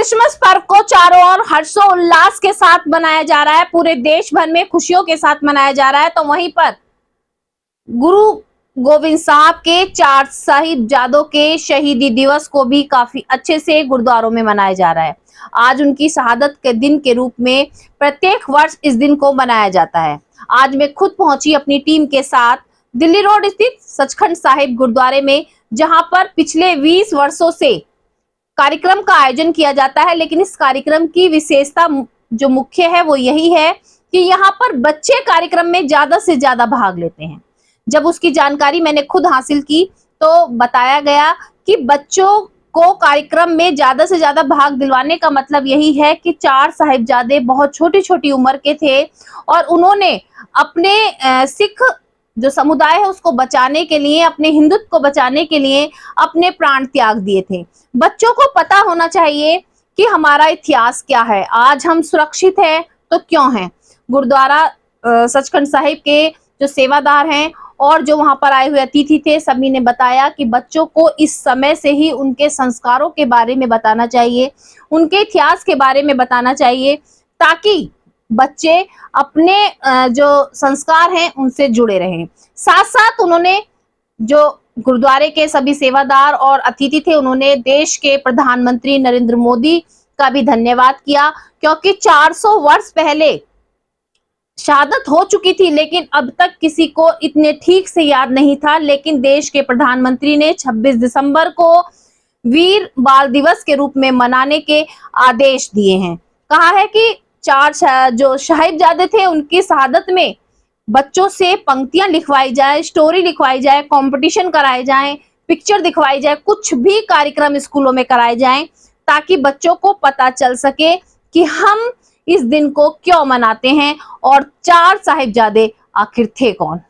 Christmas पर्व को चारों ओर हर्षोल्लास के साथ मनाया जा रहा है, पूरे देश भर में खुशियों के साथ मनाया जा रहा है। तो वहीं पर गुरु गोविंद साहब के 4 साहिबजादों के शहीदी दिवस को भी काफी अच्छे से गुरुद्वारों में मनाया जा रहा है। आज उनकी शहादत के दिन के रूप में प्रत्येक वर्ष इस दिन को मनाया जाता है। आज मैं खुद पहुंची अपनी टीम के साथ दिल्ली रोड स्थित सचखंड साहिब गुरुद्वारे में, जहां पर पिछले 20 वर्षों से कार्यक्रम का आयोजन किया जाता है। लेकिन इस कार्यक्रम की विशेषता जो मुख्य है वो यही है कि यहाँ पर बच्चे कार्यक्रम में ज्यादा से ज्यादा भाग लेते हैं। जब उसकी जानकारी मैंने खुद हासिल की तो बताया गया कि बच्चों को कार्यक्रम में ज्यादा से ज्यादा भाग दिलवाने का मतलब यही है कि 4 साहिबजादे बहुत छोटी छोटी उम्र के थे और उन्होंने अपने सिख जो समुदाय है उसको बचाने के लिए, अपने हिंदुत्व को बचाने के लिए अपने प्राण त्याग दिए थे। बच्चों को पता होना चाहिए कि हमारा इतिहास क्या है, आज हम सुरक्षित हैं तो क्यों हैं। गुरुद्वारा सचखंड साहिब के जो सेवादार हैं और जो वहां पर आए हुए अतिथि थे, सभी ने बताया कि बच्चों को इस समय से ही उनके संस्कारों के बारे में बताना चाहिए, उनके इतिहास के बारे में बताना चाहिए, ताकि बच्चे अपने जो संस्कार हैं उनसे जुड़े रहें। साथ साथ उन्होंने जो गुरुद्वारे के सभी सेवादार और अतिथि थे, उन्होंने देश के प्रधानमंत्री नरेंद्र मोदी का भी धन्यवाद किया, क्योंकि 400 वर्ष पहले शहादत हो चुकी थी लेकिन अब तक किसी को इतने ठीक से याद नहीं था। लेकिन देश के प्रधानमंत्री ने 26 दिसंबर को वीर बाल दिवस के रूप में मनाने के आदेश दिए हैं। कहा है कि 4 जो साहिबजादे थे उनकी शहादत में बच्चों से पंक्तियां लिखवाई जाए, स्टोरी लिखवाई जाए, कंपटीशन कराए जाए, पिक्चर दिखवाई जाए, कुछ भी कार्यक्रम स्कूलों में कराए जाएं, ताकि बच्चों को पता चल सके कि हम इस दिन को क्यों मनाते हैं और 4 साहिबजादे आखिर थे कौन।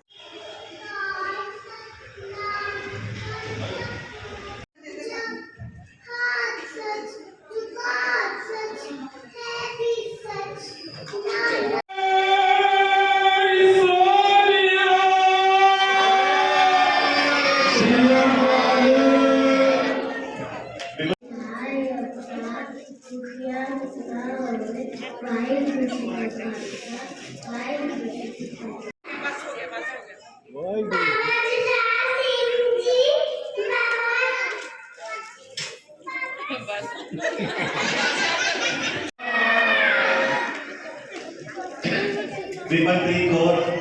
विपत्ति कौर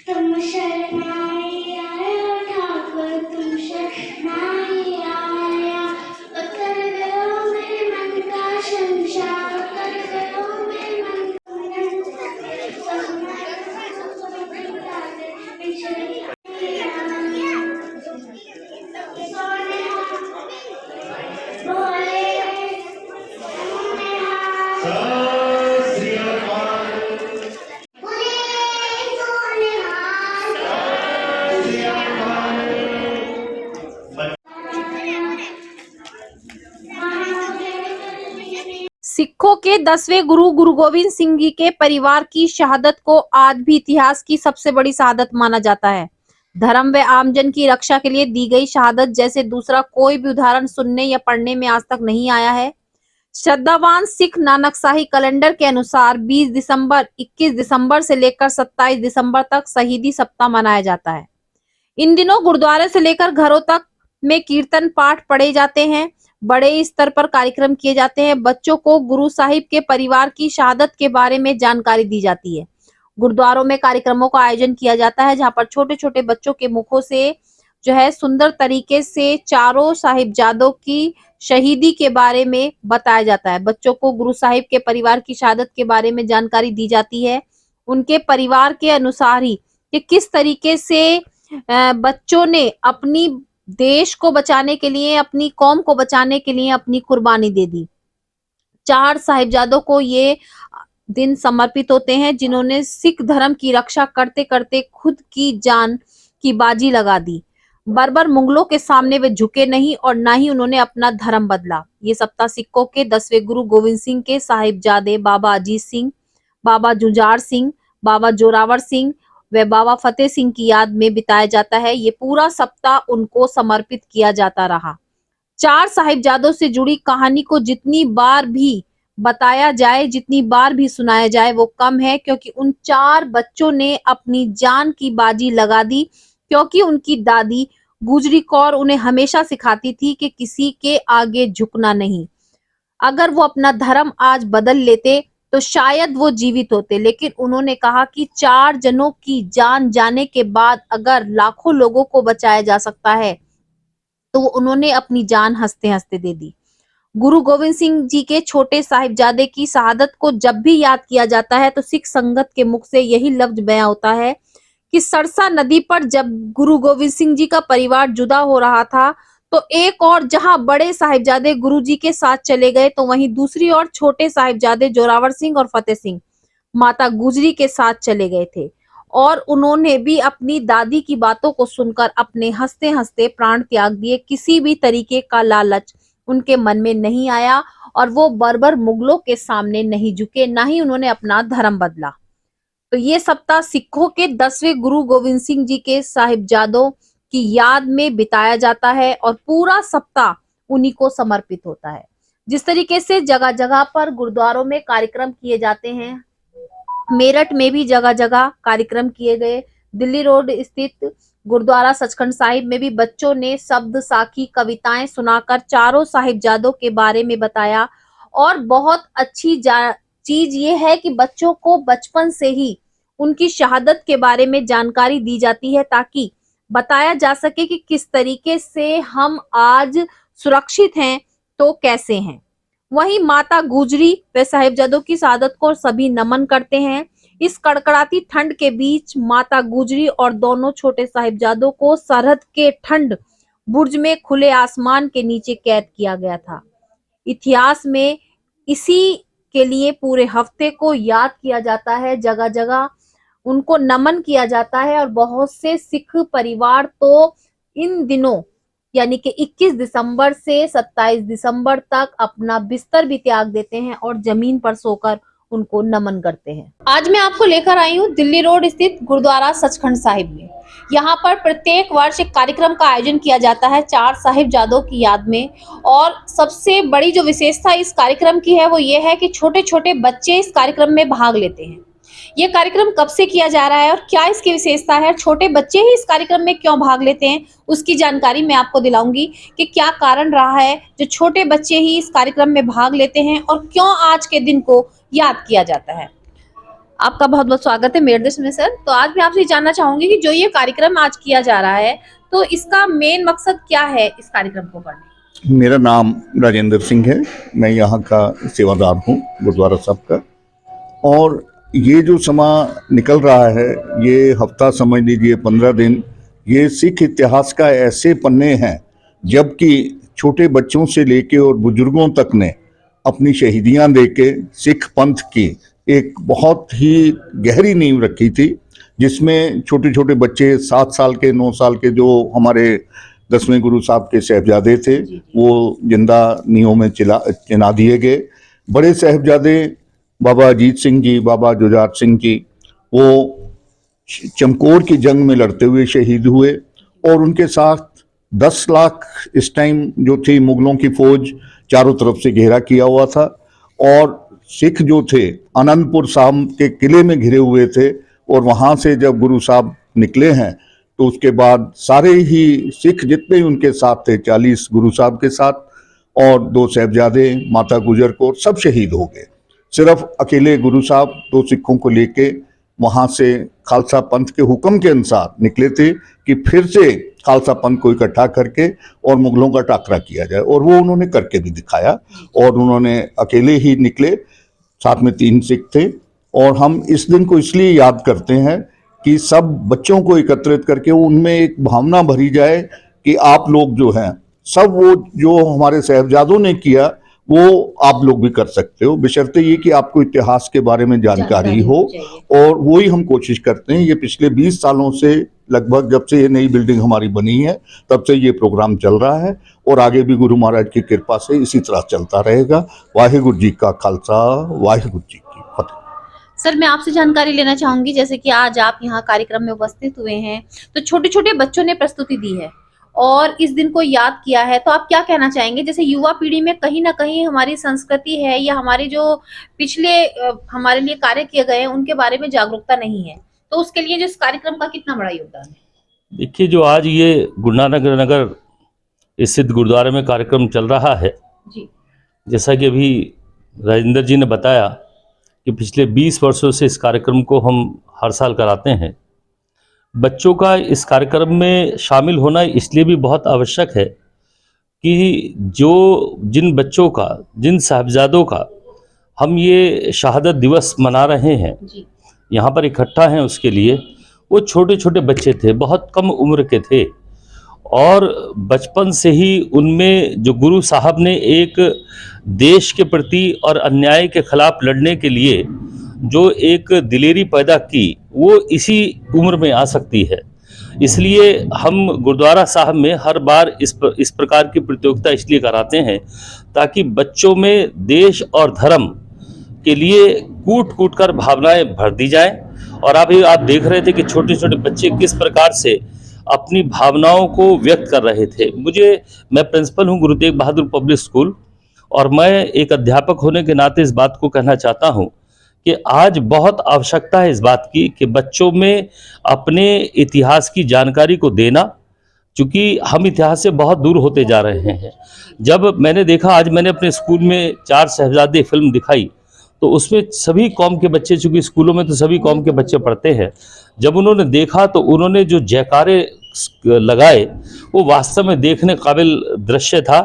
तुम शरणाई आया ठाकुर, तुम शरणाई आया, उतर गयो मेरे मन का संशय, उतर गयो मेरे मन सिखों के 10वें गुरु गुरु गोविंद सिंह जी के परिवार की शहादत को आज भी इतिहास की सबसे बड़ी शहादत माना जाता है। धर्म व आमजन की रक्षा के लिए दी गई शहादत जैसे दूसरा कोई भी उदाहरण सुनने या पढ़ने में आज तक नहीं आया है। श्रद्धावान सिख नानकशाही कैलेंडर के अनुसार 20 दिसंबर, 21 दिसंबर से लेकर 27 दिसंबर तक शहीदी सप्ताह मनाया जाता है। इन दिनों गुरुद्वारे से लेकर घरों तक में कीर्तन पाठ पढ़े जाते हैं, बड़े स्तर पर कार्यक्रम किए जाते हैं। बच्चों को गुरु साहिब के परिवार की शहादत के बारे में जानकारी दी जाती है। गुरुद्वारों में कार्यक्रमों का आयोजन किया जाता है, जहां पर छोटे छोटे बच्चों के मुखों से जो है सुंदर तरीके से चारों साहिबजादों की शहीदी के बारे में बताया जाता है। बच्चों को गुरु साहिब के परिवार की शहादत के बारे में जानकारी दी जाती है, उनके परिवार के अनुसार ही कि किस तरीके से बच्चों ने अपनी देश को बचाने के लिए, अपनी कौम को बचाने के लिए अपनी कुर्बानी दे दी। 4 साहिबजादों को ये दिन समर्पित होते हैं, जिन्होंने सिख धर्म की रक्षा करते करते खुद की जान की बाजी लगा दी। बर्बर मुगलों के सामने वे झुके नहीं और न ही उन्होंने अपना धर्म बदला। ये सप्ताह सिखों के 10वें गुरु गोविंद सिंह के साहिबजादे बाबा अजीत सिंह, बाबा जुझार सिंह, बाबा जोरावर सिंह व बाबा फतेह सिंह की याद में बिताया जाता है। ये पूरा सप्ताह उनको समर्पित किया जाता रहा। चार साहिबजादों से जुड़ी कहानी को जितनी बार भी बताया जाए, जितनी बार भी सुनाया जाए, वो कम है, क्योंकि उन चार बच्चों ने अपनी जान की बाजी लगा दी, क्योंकि उनकी दादी गुजरी कौर उन्हें हमेशा सिखाती थी कि किसी के आगे झुकना नहीं। अगर वो अपना धर्म आज बदल लेते तो शायद वो जीवित होते, लेकिन उन्होंने कहा कि 4 जनों की जान जाने के बाद अगर लाखों लोगों को बचाया जा सकता है तो उन्होंने अपनी जान हंसते हंसते दे दी। गुरु गोविंद सिंह जी के छोटे साहिबजादे की शहादत को जब भी याद किया जाता है तो सिख संगत के मुख से यही लफ्ज बयां होता है कि सरसा नदी पर जब गुरु गोविंद सिंह जी का परिवार जुदा हो रहा था तो एक और जहां बड़े साहिबजादे गुरु जी के साथ चले गए, तो वहीं दूसरी ओर छोटे साहिबजादे जोरावर सिंह और फतेह सिंह माता गुजरी के साथ चले गए थे और उन्होंने भी अपनी दादी की बातों को सुनकर अपने हंसते हंसते प्राण त्याग दिए। किसी भी तरीके का लालच उनके मन में नहीं आया और वो बर्बर मुगलों के सामने नहीं झुके, ना ही उन्होंने अपना धर्म बदला। तो ये सप्ताह सिखों के 10वें गुरु गोविंद सिंह जी के साहिबजादों की याद में बिताया जाता है और पूरा सप्ताह उन्हीं को समर्पित होता है। जिस तरीके से जगह जगह पर गुरुद्वारों में कार्यक्रम किए जाते हैं, मेरठ में भी जगह जगह कार्यक्रम किए गए, दिल्ली रोड स्थित गुरुद्वारा सचखंड साहिब में भी बच्चों ने शब्द साखी कविताएं सुनाकर चारों साहिबजादों के बारे में बताया। और बहुत अच्छी चीज ये है कि बच्चों को बचपन से ही उनकी शहादत के बारे में जानकारी दी जाती है, ताकि बताया जा सके कि किस तरीके से हम आज सुरक्षित हैं तो कैसे हैं। वहीं माता गुजरी व साहिबजादों की शहादत को सभी नमन करते हैं। इस कड़कड़ाती ठंड के बीच माता गुजरी और दोनों छोटे साहिबजादों को सरहद के ठंड बुर्ज में खुले आसमान के नीचे कैद किया गया था। इतिहास में इसी के लिए पूरे हफ्ते को याद किया जाता है, जगह जगह उनको नमन किया जाता है और बहुत से सिख परिवार तो इन दिनों यानी कि 21 दिसंबर से 27 दिसंबर तक अपना बिस्तर भी त्याग देते हैं और जमीन पर सोकर उनको नमन करते हैं। आज मैं आपको लेकर आई हूँ दिल्ली रोड स्थित गुरुद्वारा सचखंड साहिब में। यहाँ पर प्रत्येक वर्ष एक कार्यक्रम का आयोजन किया जाता है 4 साहिबजादों की याद में, और सबसे बड़ी जो विशेषता इस कार्यक्रम की है वो ये है कि छोटे छोटे बच्चे इस कार्यक्रम में भाग लेते हैं। ये कार्यक्रम कब से किया जा रहा है और क्या इसकी विशेषता है, छोटे बच्चे ही इस कार्यक्रम में क्यों भाग लेते हैं, उसकी जानकारी मैं आपको दिलाऊंगी कि क्या कारण रहा है जो छोटे बच्चे ही इस कार्यक्रम में भाग लेते हैं और क्यों आज के दिन को याद किया जाता है। आपका बहुत बहुत स्वागत है मेरे देश में सर। तो आज मैं आपसे जानना चाहूंगी कि जो ये कार्यक्रम आज किया जा रहा है तो इसका मेन मकसद क्या है इस कार्यक्रम को करने। मेरा नाम राजेंद्र सिंह है, मैं यहाँ का सेवादार हूँ गुरुद्वारा साहब का। और ये जो समय निकल रहा है, ये हफ्ता समझ लीजिए 15 दिन, ये सिख इतिहास का ऐसे पन्ने हैं जबकि छोटे बच्चों से लेके और बुजुर्गों तक ने अपनी शहीदियाँ देके सिख पंथ की एक बहुत ही गहरी नींव रखी थी, जिसमें छोटे छोटे बच्चे 7 साल के 9 साल के जो हमारे 10वें गुरु साहब के साहिबजादे थे वो जिंदा नींवों में चिना दिए गए। बड़े साहिबजादे बाबा अजीत सिंह जी, बाबा जुझार सिंह जी, वो चमकौर की जंग में लड़ते हुए शहीद हुए और उनके साथ 10 लाख इस टाइम जो थी मुगलों की फौज चारों तरफ से घेरा किया हुआ था और सिख जो थे आनंदपुर साहब के किले में घिरे हुए थे। और वहाँ से जब गुरु साहब निकले हैं तो उसके बाद सारे ही सिख जितने ही उनके साथ थे 40 गुरु साहब के साथ और 2 साहिबजादे माता गुजर कौर सब शहीद हो गए। सिर्फ अकेले गुरु साहब 2 सिखों को लेके वहाँ से खालसा पंथ के हुक्म के अनुसार निकले थे कि फिर से खालसा पंथ को इकट्ठा करके और मुगलों का टाकरा किया जाए, और वो उन्होंने करके भी दिखाया। और उन्होंने अकेले ही निकले, साथ में 3 सिख थे। और हम इस दिन को इसलिए याद करते हैं कि सब बच्चों को एकत्रित करके उनमें एक भावना भरी जाए कि आप लोग जो हैं सब वो जो हमारे साहिबजादों ने किया वो आप लोग भी कर सकते हो, बशर्ते ये कि आपको इतिहास के बारे में जानकारी हो। और वही हम कोशिश करते हैं। ये पिछले 20 सालों से लगभग, जब से ये नई बिल्डिंग हमारी बनी है तब से ये प्रोग्राम चल रहा है और आगे भी गुरु महाराज की कृपा से इसी तरह चलता रहेगा। वाहिगुरु जी का खालसा, वाहिगुरु जी की फतेह। सर, मैं आपसे जानकारी लेना चाहूंगी, जैसे कि आज आप यहाँ कार्यक्रम में उपस्थित हुए हैं, तो छोटे छोटे बच्चों ने प्रस्तुति दी है और इस दिन को याद किया है, तो आप क्या कहना चाहेंगे? जैसे युवा पीढ़ी में कहीं ना कहीं हमारी संस्कृति है या हमारे जो पिछले हमारे लिए कार्य किए गए हैं उनके बारे में जागरूकता नहीं है, तो उसके लिए जो इस कार्यक्रम का कितना बड़ा योगदान है? देखिए, जो आज ये गुरु नानक नगर स्थित गुरुद्वारे में कार्यक्रम चल रहा है जी, जैसा कि अभी राजेंद्र जी ने बताया कि पिछले 20 वर्षों से इस कार्यक्रम को हम हर साल कराते हैं। बच्चों का इस कार्यक्रम में शामिल होना इसलिए भी बहुत आवश्यक है कि जिन बच्चों का, जिन साहिबजादों का हम ये शहादत दिवस मना रहे हैं, जी, यहाँ पर इकट्ठा हैं, उसके लिए वो छोटे छोटे बच्चे थे, बहुत कम उम्र के थे और बचपन से ही उनमें जो गुरु साहब ने एक देश के प्रति और अन्याय के खिलाफ लड़ने के लिए जो एक दिलेरी पैदा की, वो इसी उम्र में आ सकती है। इसलिए हम गुरुद्वारा साहब में हर बार इस प्रकार की प्रतियोगिता इसलिए कराते हैं ताकि बच्चों में देश और धर्म के लिए कूट कूट कर भावनाएं भर दी जाएं। और अभी आप देख रहे थे कि छोटे छोटे बच्चे किस प्रकार से अपनी भावनाओं को व्यक्त कर रहे थे। मैं प्रिंसिपल हूं गुरु तेग बहादुर पब्लिक स्कूल और मैं एक अध्यापक होने के नाते इस बात को कहना चाहता हूं कि आज बहुत आवश्यकता है इस बात की कि बच्चों में अपने इतिहास की जानकारी को देना, क्योंकि हम इतिहास से बहुत दूर होते जा रहे हैं। जब मैंने देखा, आज मैंने अपने स्कूल में 4 साहिबजादे फिल्म दिखाई, तो उसमें सभी कौम के बच्चे, चूँकि स्कूलों में तो सभी कौम के बच्चे पढ़ते हैं, जब उन्होंने देखा तो उन्होंने जो जयकारे लगाए वो वास्तव में देखने काबिल दृश्य था।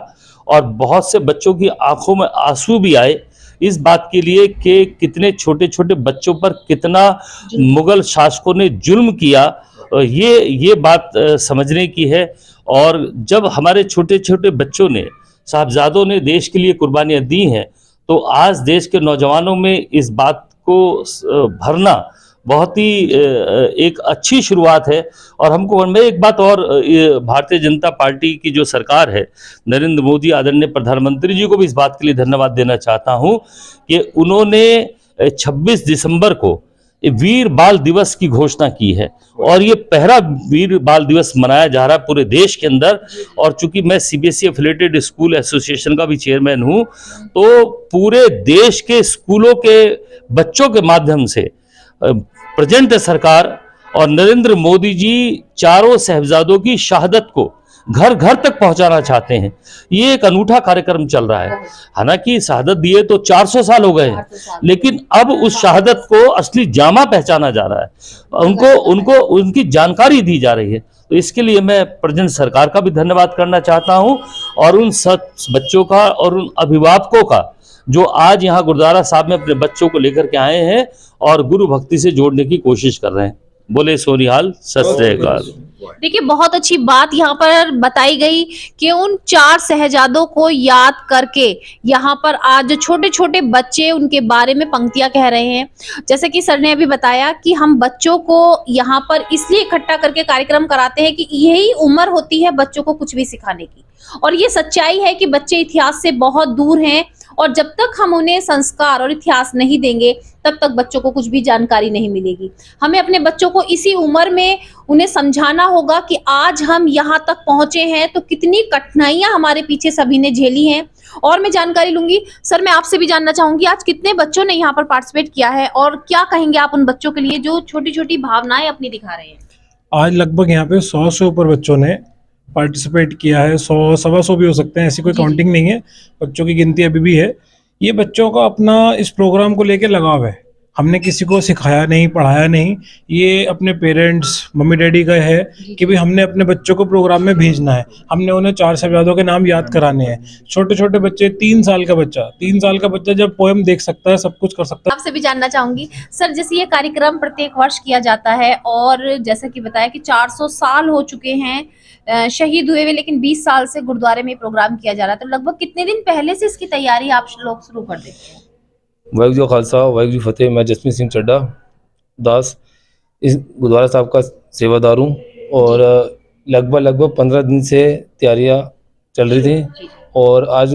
और बहुत से बच्चों की आंखों में आंसू भी आए इस बात के लिए कि कितने छोटे छोटे बच्चों पर कितना मुगल शासकों ने जुल्म किया, ये बात समझने की है। और जब हमारे छोटे छोटे बच्चों ने, साहबजादों ने देश के लिए कुर्बानियाँ दी हैं, तो आज देश के नौजवानों में इस बात को भरना बहुत ही एक अच्छी शुरुआत है। और मैं एक बात और, भारतीय जनता पार्टी की जो सरकार है, नरेंद्र मोदी आदरणीय प्रधानमंत्री जी को भी इस बात के लिए धन्यवाद देना चाहता हूं कि उन्होंने 26 दिसंबर को वीर बाल दिवस की घोषणा की है और ये पहला वीर बाल दिवस मनाया जा रहा है पूरे देश के अंदर। और चूंकि मैं सीबीएसई एफिलिएटेड स्कूल एसोसिएशन का भी चेयरमैन हूं, तो पूरे देश के स्कूलों के बच्चों के माध्यम से प्रेजेंट सरकार और नरेंद्र मोदी जी चारों साहिबजादों की शहादत को घर घर तक पहुंचाना चाहते हैं। ये एक अनूठा कार्यक्रम चल रहा है। हालांकि शहादत दिए तो 400 साल हो गए हैं, लेकिन अब उस शहादत को असली जामा पहचाना जा रहा है, उनको उनकी जानकारी दी जा रही है। तो इसके लिए मैं प्रेजेंट सरकार का भी धन्यवाद करना चाहता हूं और उन सब बच्चों का और उन अभिभावकों का जो आज यहाँ गुरुद्वारा साहब में अपने बच्चों को लेकर के आए हैं और गुरु भक्ति से जोड़ने की कोशिश कर रहे हैं। बोले सोनिहाल, सत श्री अकाल। देखिए, बहुत अच्छी बात यहाँ पर बताई गई कि उन 4 शहजादों को याद करके यहाँ पर आज जो छोटे छोटे बच्चे, उनके बारे में पंक्तियां कह रहे हैं। जैसे कि सर ने अभी बताया कि हम बच्चों को यहाँ पर इसलिए इकट्ठा करके कार्यक्रम कराते हैं कि यही उम्र होती है बच्चों को कुछ भी सिखाने की। और ये सच्चाई है कि बच्चे इतिहास से बहुत दूर हैं और जब तक हम उन्हें संस्कार और इतिहास नहीं देंगे तब तक बच्चों को कुछ भी जानकारी नहीं मिलेगी। हमें अपने बच्चों को इसी उम्र में उन्हें समझाना होगा कि आज हम यहाँ तक पहुंचे हैं तो कितनी कठिनाइयां हमारे पीछे सभी ने झेली हैं। और मैं जानकारी लूंगी। सर, मैं आपसे भी जानना चाहूंगी, आज कितने बच्चों ने यहाँ पर पार्टिसिपेट किया है और क्या कहेंगे आप उन बच्चों के लिए जो छोटी छोटी भावनाएं अपनी दिखा रहे हैं? आज लगभग यहाँ पे 100 से ऊपर बच्चों ने पार्टिसिपेट किया है। 100 सवा 100 भी हो सकते हैं, ऐसी कोई काउंटिंग नहीं है, बच्चों की गिनती अभी भी है। ये बच्चों का अपना इस प्रोग्राम को लेके लगाव है। हमने किसी को सिखाया नहीं, पढ़ाया नहीं, ये अपने पेरेंट्स, मम्मी डैडी का है कि भाई हमने अपने बच्चों को प्रोग्राम में भेजना है, हमने उन्हें 4 साहिबजादों के नाम याद कराने हैं। छोटे छोटे बच्चे, 3 साल का बच्चा जब पोएम देख सकता है, सब कुछ कर सकता है। आपसे भी जानना चाहूंगी सर, जैसे ये कार्यक्रम प्रत्येक वर्ष किया जाता है और जैसा कि बताया कि 400 साल हो चुके हैं शहीद हुए हुए, लेकिन 20 साल से गुरुद्वारे में प्रोग्राम किया जा रहा है, तो लगभग कितने दिन पहले से इसकी तैयारी आप लोग शुरू कर देते हैं? वाहिगुरू जी का खालसा, वाहिगुरू जी की फतेह। मैं जसमीत सिंह चड्ढा दास इस गुरुद्वारा साहब का सेवादार हूँ और लगभग 15 दिन से तैयारियाँ चल रही थी और आज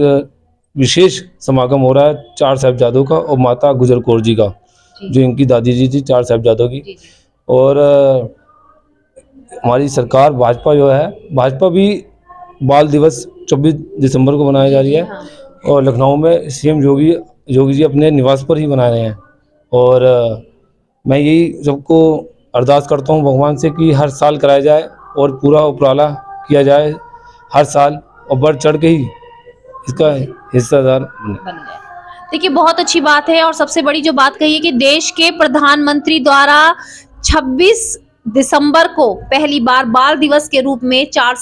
विशेष समागम हो रहा है 4 साहिबजादों का और माता गुजर कौर जी का, जो इनकी दादी जी थी 4 साहिबजादों की। और हमारी सरकार भाजपा जो है, भाजपा भी बाल दिवस 24 दिसंबर को मनाई जा रही है और लखनऊ में सीएम योगी जी अपने निवास पर ही बना रहे हैं। और मैं यही सबको अरदास करता हूँ भगवान से कि हर साल कराया जाए और पूरा उपराला किया जाए हर साल और बढ़ चढ़ के ही इसका हिस्सेदार बने। बन गए। देखिए बहुत अच्छी बात है और सबसे बड़ी जो बात कही है कि देश के प्रधानमंत्री द्वारा 26 दिसंबर को पहली बार बाल दिवस के रूप में 4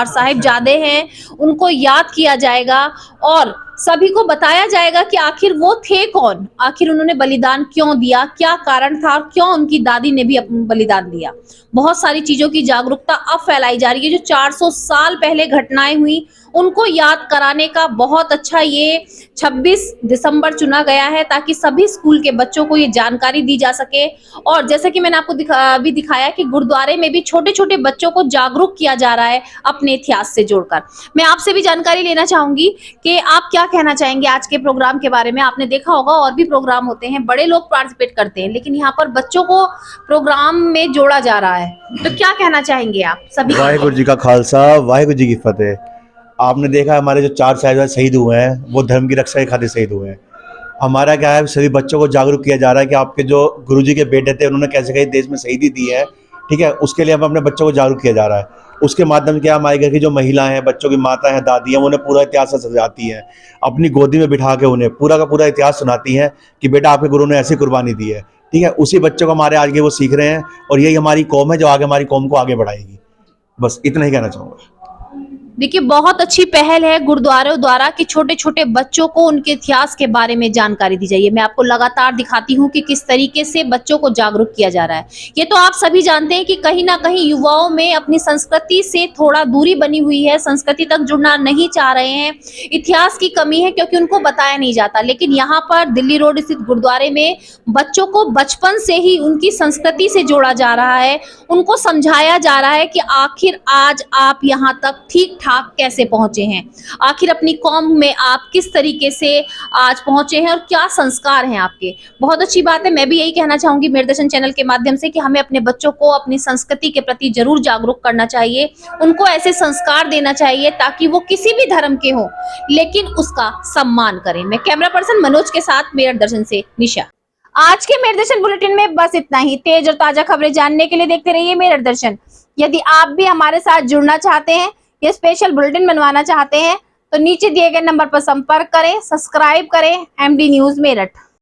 साहिबजादे हैं उनको याद किया जाएगा और सभी को बताया जाएगा कि आखिर वो थे कौन, आखिर उन्होंने बलिदान क्यों दिया, क्या कारण था, क्यों उनकी दादी ने भी अपना बलिदान दिया। बहुत सारी चीजों की जागरूकता अब फैलाई जा रही है। जो 400 साल पहले घटनाएं हुई उनको याद कराने का बहुत अच्छा ये 26 दिसंबर चुना गया है ताकि सभी स्कूल के बच्चों को ये जानकारी दी जा सके। और जैसा कि मैंने आपको दिखाया कि गुरुद्वारे में भी छोटे छोटे बच्चों को जागरूक किया जा रहा है अपने इतिहास से जोड़कर। मैं आपसे भी जानकारी लेना चाहूंगी कि आप क्या कहना चाहेंगे आज के प्रोग्राम के बारे में। आपने देखा होगा और भी प्रोग्राम होते हैं, बड़े लोग पार्टिसिपेट करते हैं, लेकिन यहाँ पर बच्चों को प्रोग्राम में जोड़ा जा रहा है, तो क्या कहना चाहेंगे आप सभी? वाहिगुरू जी का खालसा, वाहिगुरू जी की फतेह। आपने देखा हमारे जो 4 साहिबजादे शहीद हुए हैं वो धर्म की रक्षा के खातिर शहीद हुए हैं। हमारा क्या है, सभी बच्चों को जागरूक किया जा रहा है कि आपके जो गुरुजी के बेटे थे उन्होंने कैसे कैसे देश में शहीदी दी है, ठीक है, उसके लिए हम अपने बच्चों को जागरूक किया जा रहा है। उसके माध्यम से क्या हमारे घर की जो महिलाएं हैं, बच्चों की माता हैं, दादी हैं, उन्हें पूरा इतिहास सजाती हैं, अपनी गोदी में बिठा के उन्हें पूरा का पूरा इतिहास सुनाती हैं कि बेटा आपके गुरु ने ऐसी कुर्बानी दी है, ठीक है। उसी बच्चों को हमारे आज के वो सीख रहे हैं और यही हमारी कौम है जो आगे हमारी कौम को आगे बढ़ाएगी। बस इतना ही कहना चाहूँगा। देखिए बहुत अच्छी पहल है गुरुद्वारों द्वारा कि छोटे छोटे बच्चों को उनके इतिहास के बारे में जानकारी दी जाए। मैं आपको लगातार दिखाती हूँ कि किस तरीके से बच्चों को जागरूक किया जा रहा है। ये तो आप सभी जानते हैं कि कहीं ना कहीं युवाओं में अपनी संस्कृति से थोड़ा दूरी बनी हुई है, संस्कृति तक जुड़ना नहीं चाह रहे हैं, इतिहास की कमी है क्योंकि उनको बताया नहीं जाता। लेकिन यहाँ पर दिल्ली रोड स्थित गुरुद्वारे में बच्चों को बचपन से ही उनकी संस्कृति से जोड़ा जा रहा है, उनको समझाया जा रहा है कि आखिर आज आप यहाँ तक ठीक ठाक कैसे पहुंचे हैं, आखिर अपनी कौम में आप किस तरीके से आज पहुंचे हैं और क्या संस्कार हैं आपके। बहुत अच्छी बात है। मैं भी यही कहना चाहूंगी मेरे दर्शन चैनल के माध्यम से कि हमें अपने बच्चों को अपनी संस्कृति के प्रति जरूर जागरूक करना चाहिए, उनको ऐसे संस्कार देना चाहिए ताकि वो किसी भी धर्म के हो लेकिन उसका सम्मान करें। मैं कैमरा पर्सन मनोज के साथ मेरे दर्शन से निशा। आज के मेरे दर्शन बुलेटिन में बस इतना ही। तेज और ताजा खबरें जानने के लिए देखते रहिए मेरे दर्शन। यदि आप भी हमारे साथ जुड़ना चाहते हैं, ये स्पेशल बुलेटिन बनवाना चाहते हैं तो नीचे दिए गए नंबर पर संपर्क करें, सब्सक्राइब करें MD न्यूज मेरठ।